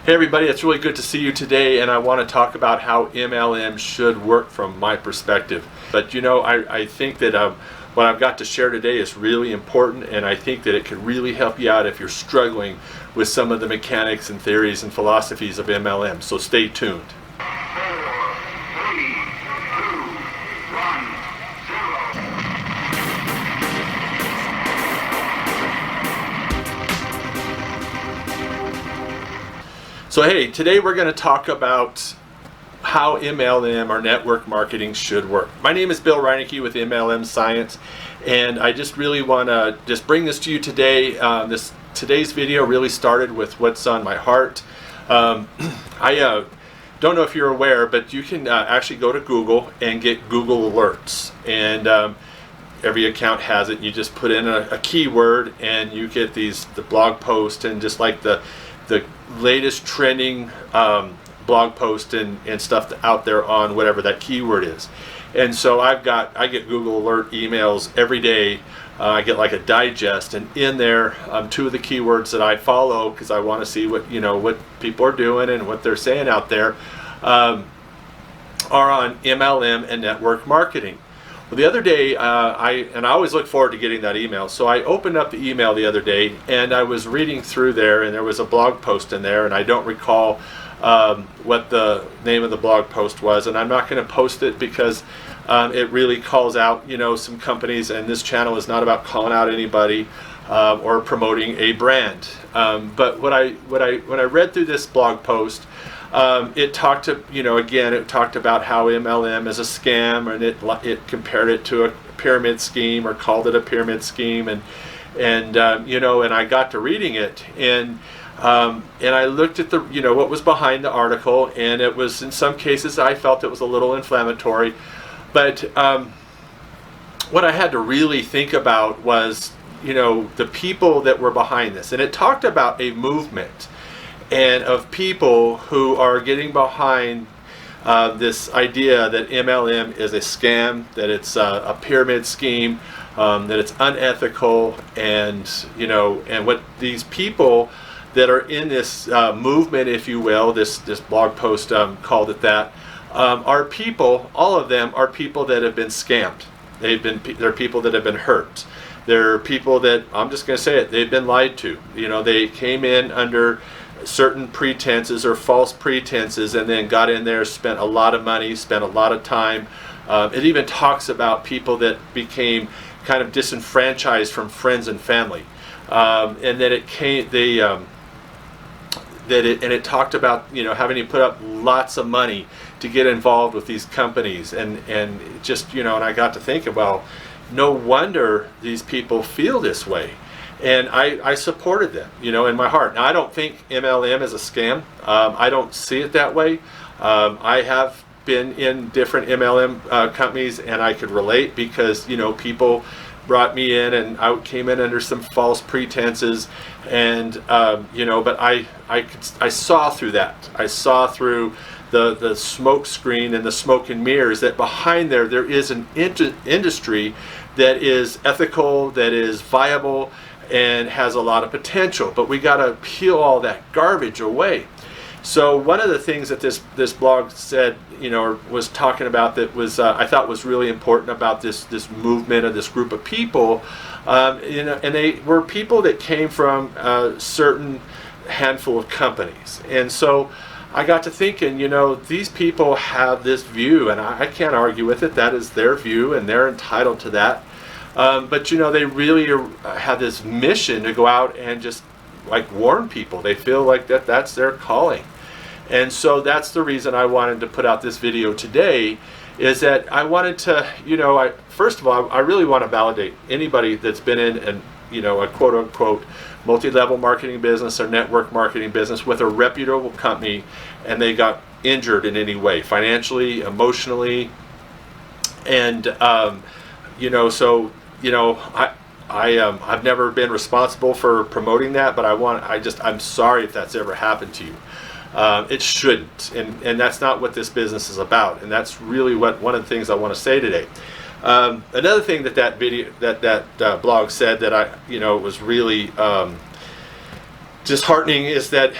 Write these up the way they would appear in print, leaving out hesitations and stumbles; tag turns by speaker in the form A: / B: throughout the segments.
A: Hey everybody, it's really good to see you today, and I want to talk about how MLM should work from my perspective. But I think that what I've got to share today is really important, and I think that it could really help you out if you're struggling with some of the mechanics and theories and philosophies of MLM. So stay tuned. So hey, today we're going to talk about how MLM or network marketing should work. My name is Bill Reinecke with MLM Science, and I just really want to just bring this to you today. Today's video really started with what's on my heart. I don't know if you're aware, but you can actually go to Google and get Google alerts, and every account has it. You just put in a keyword and you get the blog post, and just like the latest trending blog post and stuff out there on whatever that keyword is. And so I get Google alert emails every day. I get like a digest, and in there two of the keywords that I follow because I want to see what people are doing and what they're saying out there are on MLM and network marketing. Well, the other day, I always look forward to getting that email. So I opened up the email the other day, and I was reading through there, and there was a blog post in there, and I don't recall what the name of the blog post was, and I'm not going to post it because it really calls out, some companies, and this channel is not about calling out anybody or promoting a brand. But when I read through this blog post, it talked about how MLM is a scam, and it compared it to a pyramid scheme, or called it a pyramid scheme, and I got to reading it, and I looked at what was behind the article, and it was, in some cases I felt it was a little inflammatory, but what I had to really think about was the people that were behind this, and it talked about a movement and of people who are getting behind this idea that MLM is a scam, that it's a pyramid scheme, that it's unethical, and what these people that are in this movement, if you will, this blog post called it that, are people. All of them are people that have been scammed. They're people that have been hurt. They're people that, I'm just going to say it, they've been lied to. They came in under certain pretenses or false pretenses, and then got in there, spent a lot of money, spent a lot of time. It even talks about people that became kind of disenfranchised from friends and family, and then it talked about having to put up lots of money to get involved with these companies, and just and I got to thinking, well, no wonder these people feel this way. And I supported them, in my heart. Now, I don't think MLM is a scam. I don't see it that way. I have been in different MLM companies, and I could relate because, people brought me in, and I came in under some false pretenses, and, but I saw through that. I saw through the smoke screen and the smoke and mirrors, that behind there is an industry that is ethical, that is viable, and has a lot of potential, but we got to peel all that garbage away. So one of the things that this blog said, or was talking about, that was I thought was really important about this movement of this group of people, and they were people that came from a certain handful of companies, and so I got to thinking, these people have this view, and I can't argue with it. That is their view, and they're entitled to that. But they really have this mission to go out and just warn people. They feel like that's their calling, and so that's the reason I wanted to put out this video today. Is that I wanted to, first of all, I really want to validate anybody that's been in a quote unquote multi-level marketing business or network marketing business with a reputable company, and they got injured in any way, financially, emotionally, and I've never been responsible for promoting that, but I'm sorry if that's ever happened to you. It shouldn't, and that's not what this business is about, and that's really one of the things I want to say today. Another thing that video, that blog said that was really disheartening is that,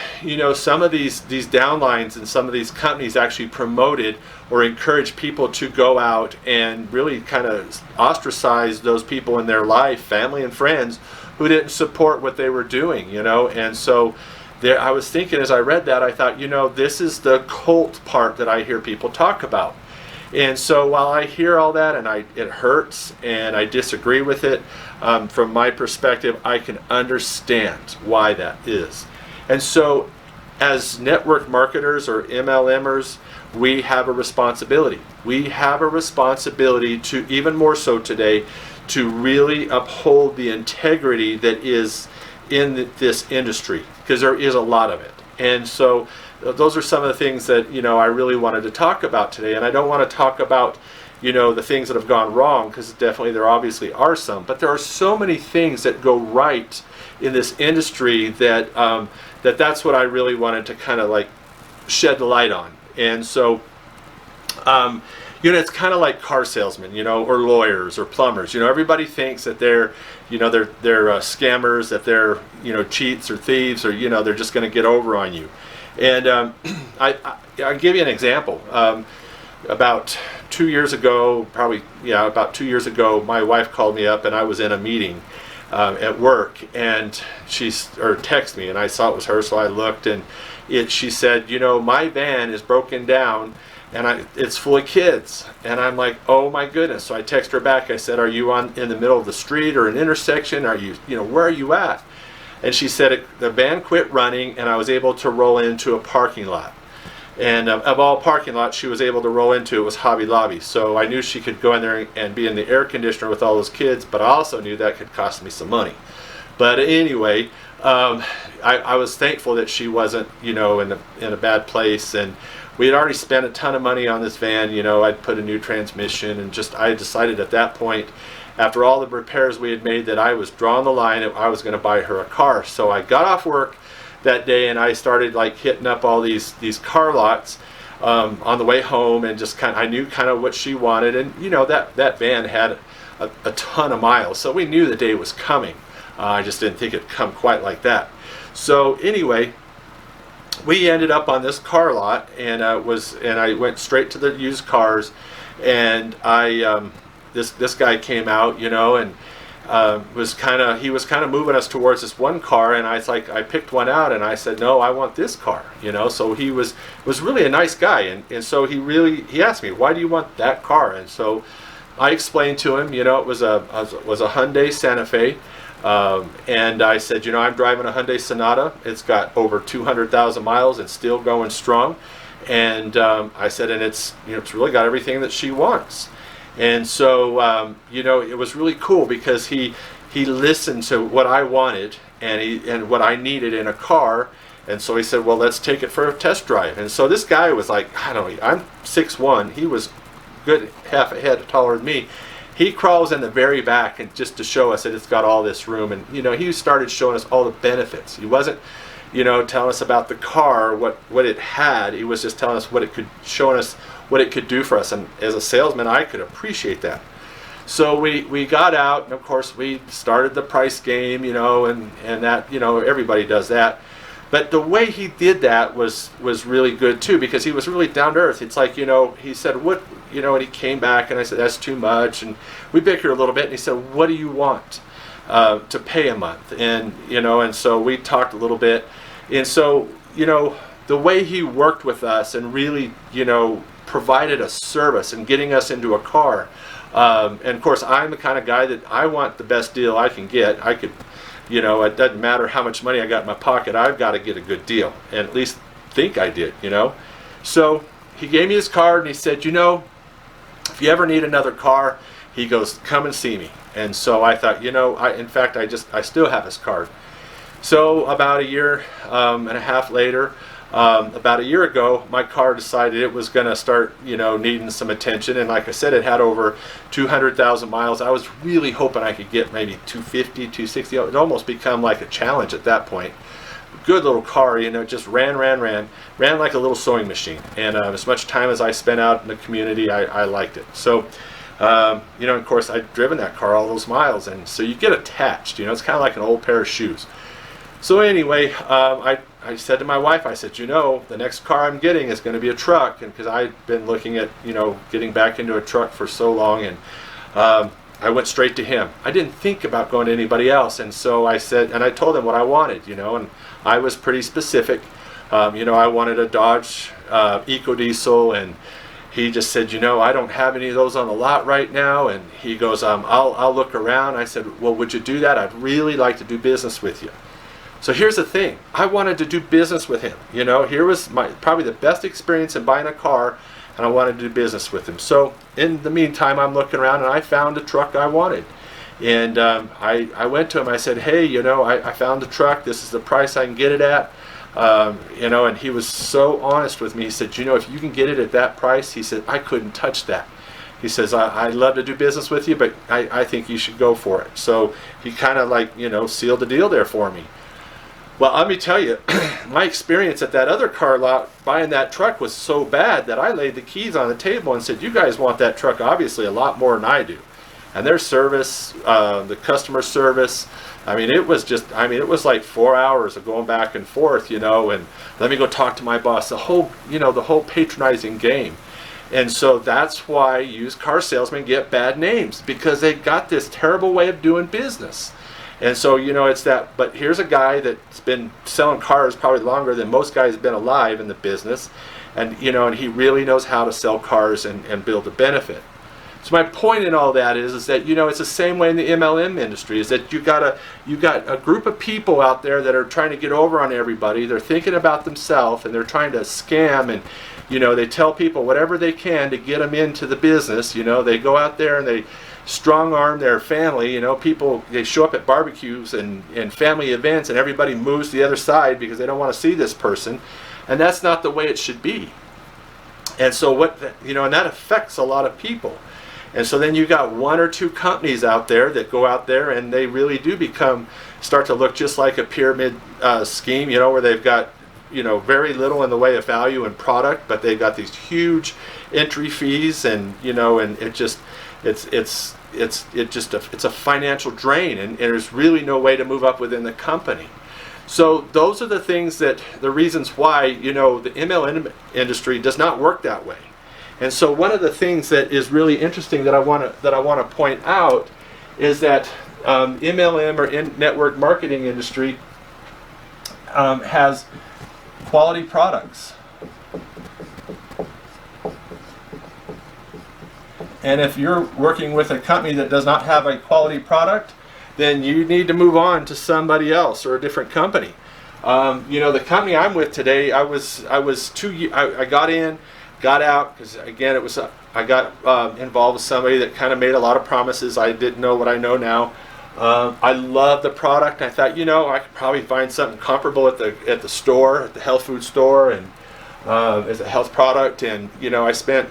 A: some of these downlines and some of these companies actually promoted or encouraged people to go out and really kind of ostracize those people in their life, family and friends, who didn't support what they were doing, and so there, I was thinking as I read that, I thought, this is the cult part that I hear people talk about. And so while I hear all that and it hurts and I disagree with it, from my perspective, I can understand why that is. And so as network marketers or MLMers, we have a responsibility. We have a responsibility to, even more so today, to really uphold the integrity that is in this industry, because there is a lot of it. And so those are some of the things that I really wanted to talk about today. And I don't want to talk about the things that have gone wrong, because definitely there obviously are some, but there are so many things that go right in this industry that that's what I really wanted to kind of like shed the light on. And so it's kind of like car salesmen, or lawyers or plumbers. Everybody thinks that they're scammers, that they're cheats or thieves, or they're just going to get over on you. And I'll give you an example. About 2 years ago, about 2 years ago, my wife called me up, and I was in a meeting at work, and she texted me, and I saw it was her, so I looked, and she said, my van is broken down, and it's full of kids. And I'm like, oh my goodness. So I text her back. I said, are you in the middle of the street or an intersection? Are you, where are you at? And she said the van quit running, and I was able to roll into a parking lot. And of all parking lots she was able to roll into, it was Hobby Lobby. So I knew she could go in there and be in the air conditioner with all those kids, but I also knew that could cost me some money. But anyway, I was thankful that she wasn't, in a bad place. And we had already spent a ton of money on this van. I'd put a new transmission, and I decided at that point, after all the repairs we had made, that I was drawing the line and I was going to buy her a car. So I got off work that day, and I started like hitting up all these car lots on the way home, and just I knew kind of what she wanted. And that van had a ton of miles, so we knew the day was coming. I just didn't think it'd come quite like that. So anyway, we ended up on this car lot, and I went straight to the used cars, and this guy came out, and he was kind of moving us towards this one car, and I picked one out, and I said, no, I want this car, So he was really a nice guy, and so he asked me, why do you want that car? And so I explained to him, it was a Hyundai Santa Fe. And I said, I'm driving a Hyundai Sonata. It's got over 200,000 miles and still going strong. And I said, and it's really got everything that she wants. And so, it was really cool, because he listened to what I wanted and what I needed in a car. And so he said, well, let's take it for a test drive. And so this guy was like, I don't know, I'm 6'1". He was good half a head taller than me. He crawls in the very back, and just to show us that it's got all this room. And he started showing us all the benefits. He wasn't telling us about the car, what it had. He was just telling us showing us what it could do for us. And as a salesman, I could appreciate that. So we got out, and of course we started the price game, and that, everybody does that. But the way he did that was really good too, because he was really down to earth. It's like, he said, what, and he came back, and I said, that's too much. And we bickered a little bit, and he said, what do you want to pay a month? And, and so we talked a little bit. And so, the way he worked with us and really, provided a service and getting us into a car. And of course, I'm the kind of guy that I want the best deal I can get. I could, it doesn't matter how much money I got in my pocket, I've got to get a good deal, and at least think I did, So he gave me his card, and he said, if you ever need another car, he goes, come and see me. And so I thought, I still have his card. So about a year and a half later, about a year ago, my car decided it was going to start, needing some attention. And like I said, it had over 200,000 miles. I was really hoping I could get maybe 250, 260. It almost become like a challenge at that point. Good little car, just ran like a little sewing machine. And as much time as I spent out in the community, I liked it. So, of course, I'd driven that car all those miles. And so you get attached, it's kind of like an old pair of shoes. So anyway, I said to my wife, I said, the next car I'm getting is going to be a truck, and because I've been looking at, getting back into a truck for so long, and I went straight to him. I didn't think about going to anybody else, and so I said, and I told him what I wanted, and I was pretty specific. I wanted a Dodge EcoDiesel, and he just said, I don't have any of those on the lot right now. And he goes, I'll look around. I said, well, would you do that? I'd really like to do business with you. So here's the thing. I wanted to do business with him. Here was probably the best experience in buying a car, and I wanted to do business with him. So in the meantime, I'm looking around, and I found a truck I wanted. And I went to him. I said, hey, I found a truck. This is the price I can get it at. And he was so honest with me. He said, if you can get it at that price, he said, I couldn't touch that. He says, I'd love to do business with you, but I think you should go for it. So he kind of sealed the deal there for me. Well, let me tell you, my experience at that other car lot buying that truck was so bad that I laid the keys on the table and said, you guys want that truck obviously a lot more than I do. And their service, the customer service, it was like 4 hours of going back and forth, and let me go talk to my boss, the whole patronizing game. And so that's why used car salesmen get bad names, because they got this terrible way of doing business. And so, it's that, but here's a guy that's been selling cars probably longer than most guys have been alive in the business. And, and he really knows how to sell cars and build a benefit. So my point in all that is that, it's the same way in the MLM industry, is that you got a group of people out there that are trying to get over on everybody. They're thinking about themselves, and they're trying to scam, and, they tell people whatever they can to get them into the business. They go out there and they strong arm their family. People, they show up at barbecues and family events, and everybody moves to the other side because they don't want to see this person. And that's not the way it should be. And so and that affects a lot of people. And so then you got one or two companies out there that go out there, and they really do start to look just like a pyramid scheme, where they've got, very little in the way of value and product, but they've got these huge entry fees, and, and it's a financial drain, and there's really no way to move up within the company. So those are the reasons why, the MLM industry does not work that way. And so one of the things that is really interesting that I want to point out is that MLM or network marketing industry has quality products. And if you're working with a company that does not have a quality product, then you need to move on to somebody else or a different company. The company I'm with today, I got in, got out, because again, I got involved with somebody that kind of made a lot of promises. I didn't know what I know now. I love the product. I thought, I could probably find something comparable at the store, at the health food store, and as a health product. And I spent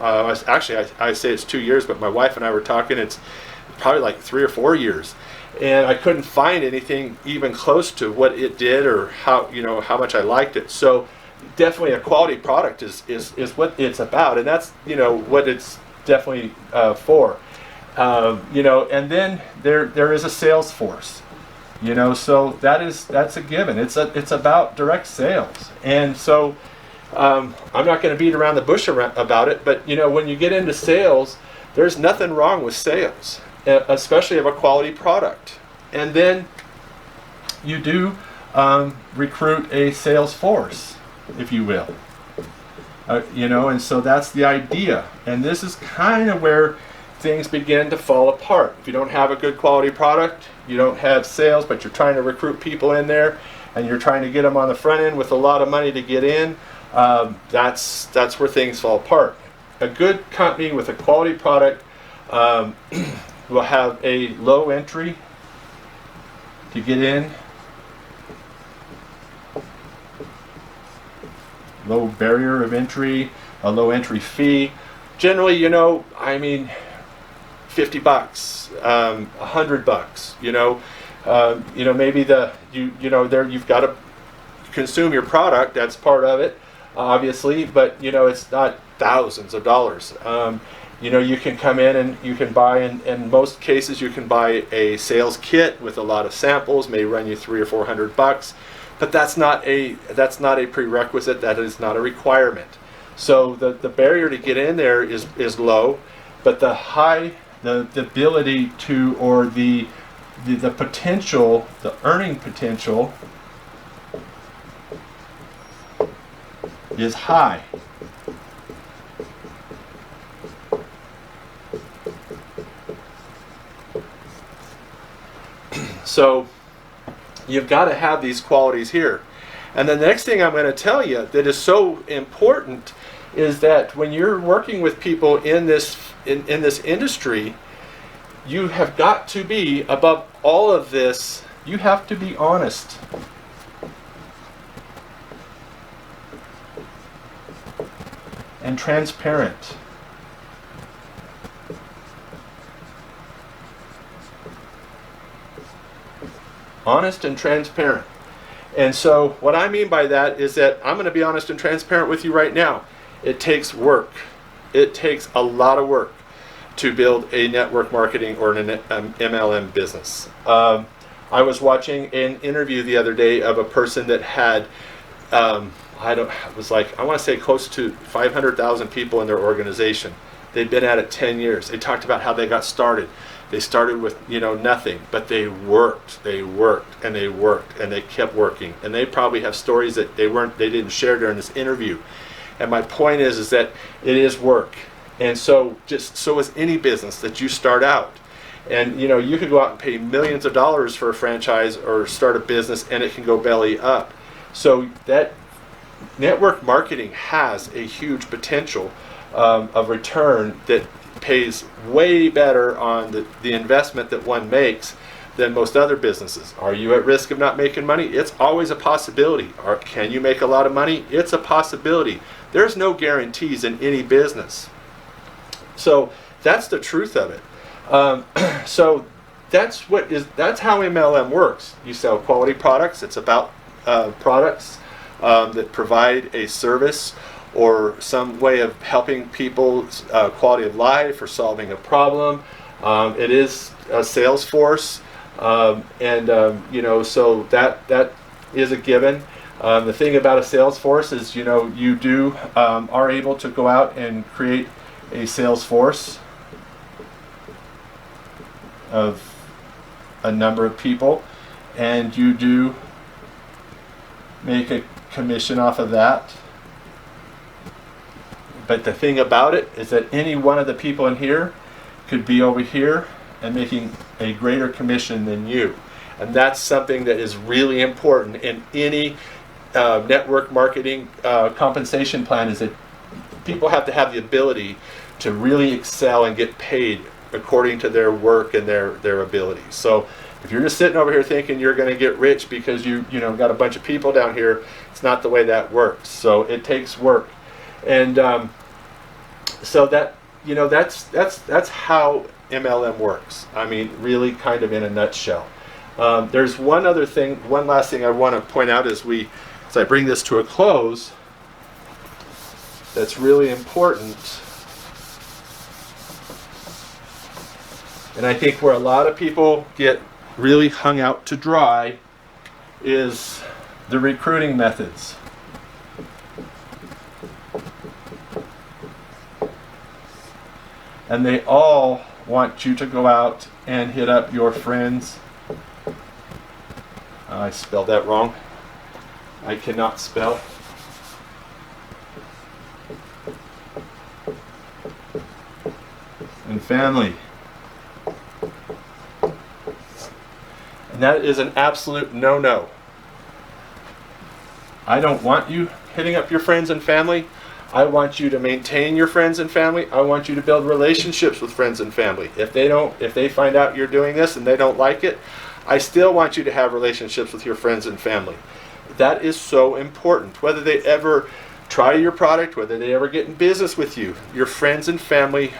A: I say it's 2 years, but my wife and I were talking. It's probably like 3 or 4 years, and I couldn't find anything even close to what it did or how much I liked it. So definitely a quality product is what it's about, and that's what it's definitely for. And then there is a sales force, so that's a given. It's about direct sales. And so I'm not going to beat around the bush about it, but when you get into sales, there's nothing wrong with sales, especially of a quality product. And then you do recruit a sales force, if you will. And so that's the idea. And this is kind of where things begin to fall apart. If you don't have a good quality product, you don't have sales, but you're trying to recruit people in there, and you're trying to get them on the front end with a lot of money to get in, that's where things fall apart. A good company with a quality product will have a low entry to get in, low barrier of entry, a low entry fee. Generally, $50, $100, maybe you've got to consume your product. That's part of it, obviously, but it's not thousands of dollars. You can come in and you can buy, in most cases, you can buy a sales kit with a lot of samples, may run you $300 or $400, but that's not a prerequisite. That is not a requirement. So the barrier to get in there is low, but the ability to, or the potential, the earning potential is high. So you've got to have these qualities here. And the next thing I'm going to tell you that is so important is that when you're working with people in this industry, you have got to be, above all of this, you have to be honest. And transparent. Honest and transparent. And so what I mean by that is that I'm going to be honest and transparent with you right now. It takes work. It takes a lot of work to build a network marketing or an MLM business. I was watching an interview the other day of a person that had, I want to say close to 500,000 people in their organization. They'd been at it 10 years. They talked about how they got started. They started with nothing, but they worked, and they kept working. And they probably have stories that they didn't share during this interview. And my point is that it is work. And so is any business that you start out. And you could go out and pay millions of dollars for a franchise or start a business, and it can go belly up. So that network marketing has a huge potential of return that pays way better on the investment that one makes than most other businesses. Are you at risk of not making money? It's always a possibility. Can you make a lot of money? It's a possibility. There's no guarantees in any business. So that's the truth of it. So that's how MLM works. You sell quality products. It's about products that provide a service or some way of helping people's quality of life or solving a problem. It is a sales force, so that is a given. The thing about a sales force is, you are able to go out and create a sales force of a number of people, and you do make a commission off of that. But the thing about it is that any one of the people in here could be over here and making a greater commission than you. And that's something that is really important in any network marketing compensation plan, is that people have to have the ability to really excel and get paid according to their work and their abilities. So if you're just sitting over here thinking you're going to get rich because you got a bunch of people down here, it's not the way that works. So it takes work. And so that's how MLM works. I mean, really kind of in a nutshell. There's one last thing I want to point out as I bring this to a close that's really important. And I think where a lot of people get really hung out to dry is the recruiting methods. And they all want you to go out and hit up your friends. I spelled that wrong. I cannot spell. And family. And that is an absolute no-no. I don't want you hitting up your friends and family. I want you to maintain your friends and family. I want you to build relationships with friends and family. If they find out you're doing this and they don't like it, I still want you to have relationships with your friends and family. That is so important. Whether they ever try your product, whether they ever get in business with you, your friends and family,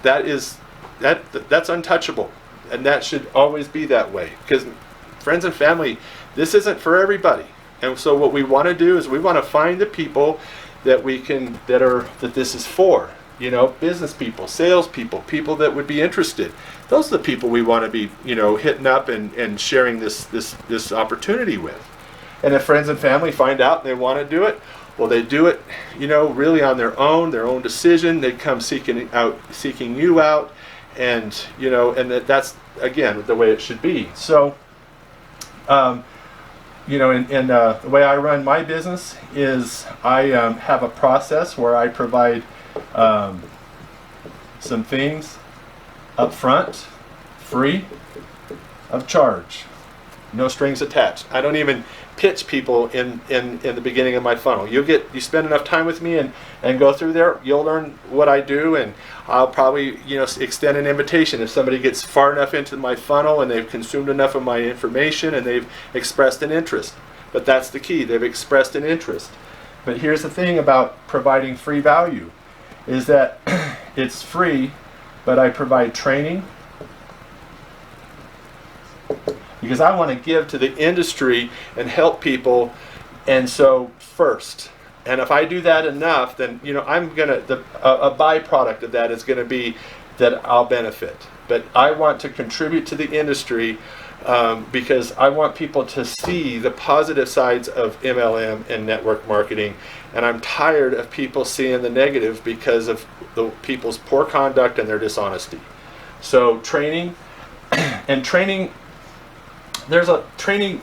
A: that's untouchable. And that should always be that way. Because friends and family, this isn't for everybody. And so what we want to do is we want to find the people that this is for. business people, salespeople, people that would be interested. Those are the people we want to be, hitting up and sharing this opportunity with. And if friends and family find out and they want to do it, well, they do it, really on their own decision. They come seeking you out, and that's again the way it should be. So, the way I run my business is I have a process where I provide some things up front, free of charge, no strings attached. I don't even pitch people in the beginning of my funnel. You spend enough time with me and go through there, you'll learn what I do, and I'll probably extend an invitation if somebody gets far enough into my funnel and they've consumed enough of my information and they've expressed an interest. But that's the key, they've expressed an interest. But here's the thing about providing free value, is that it's free, but I provide training because I want to give to the industry and help people. And so first, and if I do that enough, then I'm gonna a byproduct of that is going to be that I'll benefit. But I want to contribute to the industry because I want people to see the positive sides of MLM and network marketing, and I'm tired of people seeing the negative because of the people's poor conduct and their dishonesty. So training, and training, there's a training,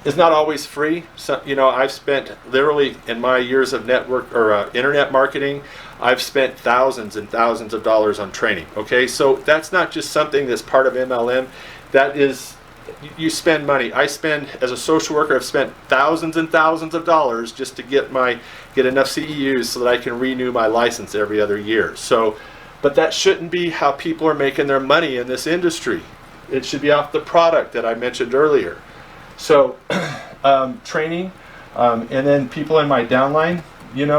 A: is not always free. So, I've spent literally in my years of network or internet marketing, I've spent thousands and thousands of dollars on training. Okay, so that's not just something that's part of MLM. That is, you spend money. I spend, as a social worker, I've spent thousands and thousands of dollars just to get enough CEUs so that I can renew my license every other year. So, but that shouldn't be how people are making their money in this industry. It should be off the product that I mentioned earlier. So training, and then people in my downline,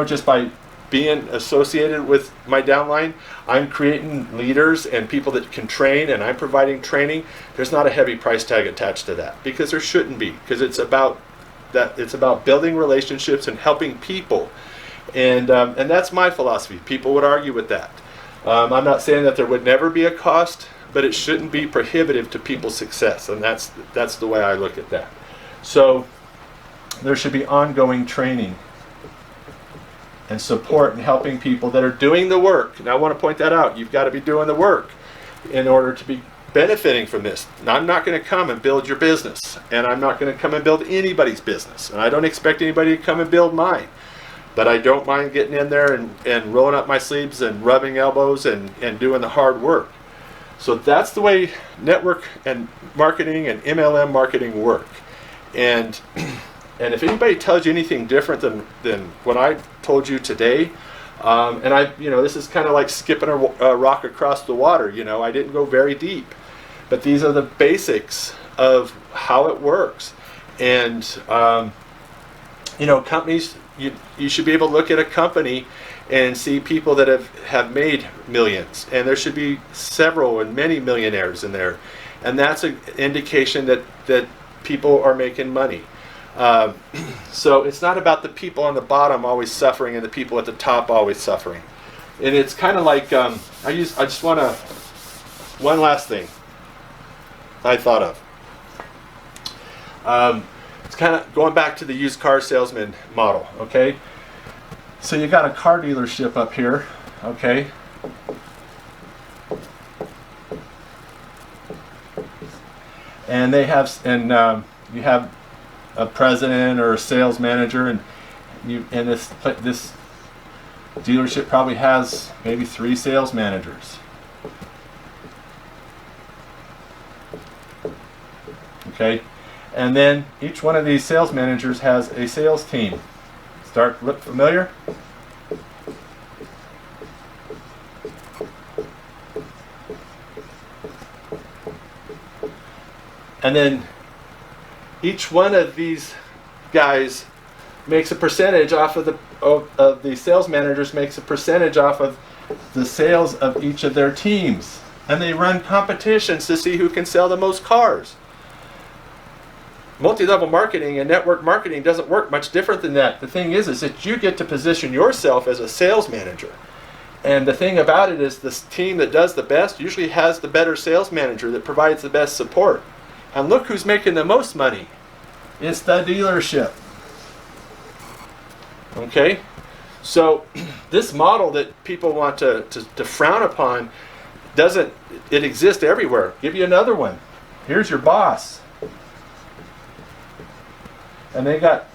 A: just by being associated with my downline, I'm creating leaders and people that can train, and I'm providing training. There's not a heavy price tag attached to that, because there shouldn't be, because it's about that. It's about building relationships and helping people, and that's my philosophy. People would argue with that. I'm not saying that there would never be a cost, but it shouldn't be prohibitive to people's success, and that's the way I look at that. So there should be ongoing training and support and helping people that are doing the work. And I want to point that out. You've got to be doing the work in order to be benefiting from this. Now, I'm not going to come and build your business, and I'm not going to come and build anybody's business, and I don't expect anybody to come and build mine. But I don't mind getting in there and rolling up my sleeves and rubbing elbows and doing the hard work. So that's the way network and marketing and MLM marketing work. And if anybody tells you anything different than what I told you today, and this is kind of like skipping a rock across the water. I didn't go very deep, but these are the basics of how it works. And companies, you should be able to look at a company and see people that have made millions, and there should be several and many millionaires in there, and that's an indication that people are making money. So it's not about the people on the bottom always suffering and the people at the top always suffering. And it's kind of like one last thing I thought of. It's kind of going back to the used car salesman model. Okay. So you got a car dealership up here, okay? And you have a president or a sales manager, and this dealership probably has maybe 3 sales managers. Okay, and then each one of these sales managers has a sales team. Look familiar? And then each one of these guys makes a percentage off of the sales managers makes a percentage off of the sales of each of their teams. And they run competitions to see who can sell the most cars. multi-level marketing and network marketing doesn't work much different than that. The thing is that you get to position yourself as a sales manager. And the thing about it is this team that does the best usually has the better sales manager that provides the best support. And look who's making the most money. It's the dealership. Okay? So this model that people want to frown upon it exists everywhere. Give you another one. Here's your boss. And they got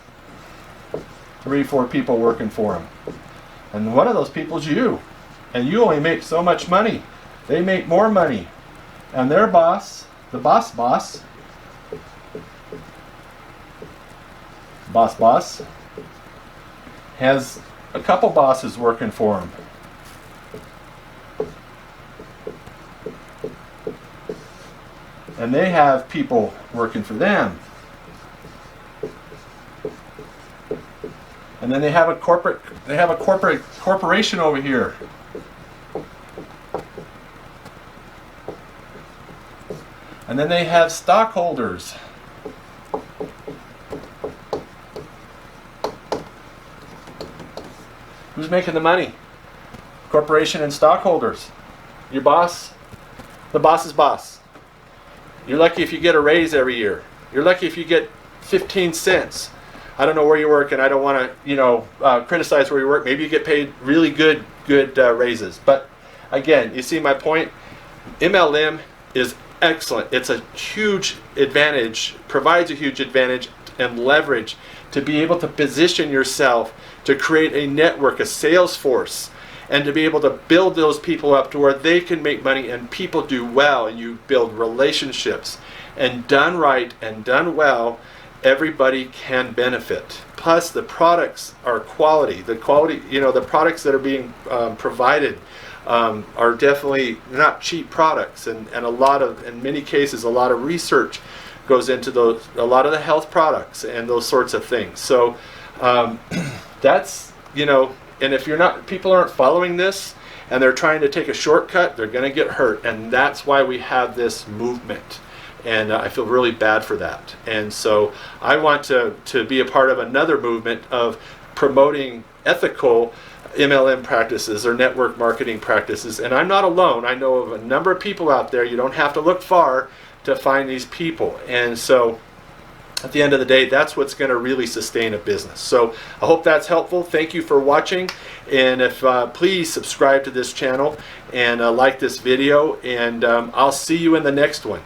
A: 3, 4 people working for him. And one of those people is you. And you only make so much money. They make more money. And their boss, the boss, has a couple bosses working for him. And they have people working for them. And then they have a corporation over here. And then they have stockholders. Who's making the money? Corporation and stockholders. Your boss, the boss's boss. You're lucky if you get a raise every year. You're lucky if you get 15 cents. I don't know where you work, and I don't want to, criticize where you work. Maybe you get paid really good raises. But again, you see my point. MLM is excellent. It's a huge advantage, provides a huge advantage and leverage to be able to position yourself to create a network, a sales force, and to be able to build those people up to where they can make money and people do well, and you build relationships. And done right and done well, everybody can benefit. Plus the products are quality. The products that are being provided are definitely not cheap products, and in many cases a lot of research goes into those, a lot of the health products and those sorts of things. So that's, and if people aren't following this and they're trying to take a shortcut, they're going to get hurt. And that's why we have this movement. And I feel really bad for that. And so I want to be a part of another movement of promoting ethical MLM practices or network marketing practices. And I'm not alone. I know of a number of people out there. You don't have to look far to find these people. And so at the end of the day, that's what's going to really sustain a business. So I hope that's helpful. Thank you for watching. And if please subscribe to this channel and like this video. And I'll see you in the next one.